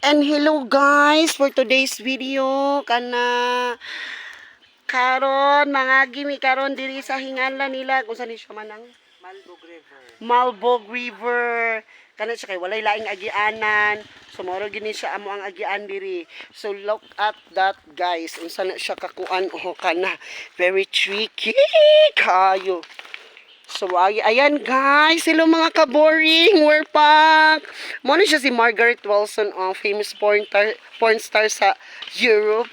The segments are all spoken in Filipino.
And hello guys, for today's video karon mga gimi karon diri sa hinganlan nila kung saan siya manang Malbog River. Kana siya kay walay laing agianan. So moro gini siya amo ang agian diri. So look at that guys. Unsa na siya kakuan kana. Very tricky kayo. So, ayan guys, hello mga ka-boring, we're back. Muna siya si Margaret Wilson, famous porn star sa Europe.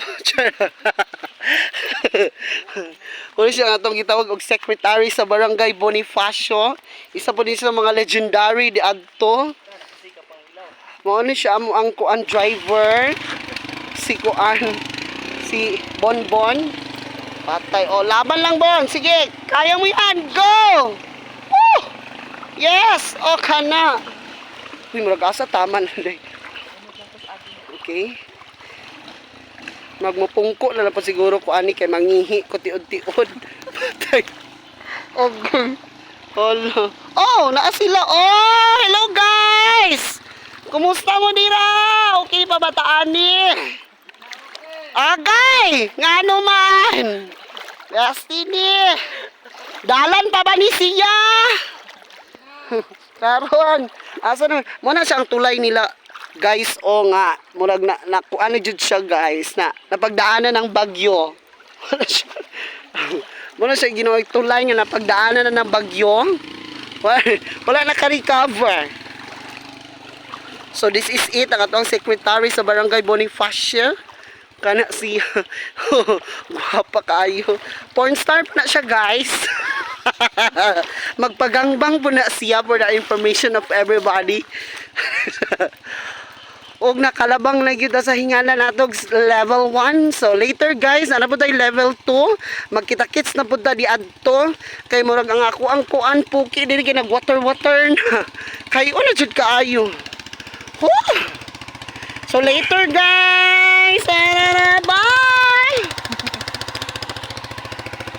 Muna siya nga itong gitawag og secretary sa Barangay Bonifacio. Isa po din sa mga legendary di adto. Muna siya ang kuan driver, si Bonbon. Patay. O, laban lang, Bon. Sige, kaya mo yan. Go! Woo! Yes! O, kana. Uy, marag-asa. Tama na. Okay. Magmupungko na lang pa siguro ko ani kay mangihi ko tiod-tiod. Patay. Okay. Hala. Oh, naa sila. Oh, hello guys! Kumusta mo dira? Okay pa ba taani? Agay! Nga naman! Destiny! Dalan pa ba ni siya? Karon, asa na? Muna siyang tulay nila, guys, o nga. Murag na kuano jud siya, guys, na napagdaanan ng bagyo. Muna siya gino'y tulay nga napagdaanan na ng bagyo. Wala naka-recover. So, this is it. Ang atong secretary sa Barangay Bonifacio. Kana siya. Guwapa kayo. Porn star pa na siya, guys. Magpagangbang po na siya for the information of everybody. Og nakalabang na gyud sa hingala nato level 1. So later guys, ana po tayo level 2. Magkita-kits na po ta di adto. Kay murag ang ako ang kuan puki diri kay nag water na. Kay una jud kaayo. So later guys, bye!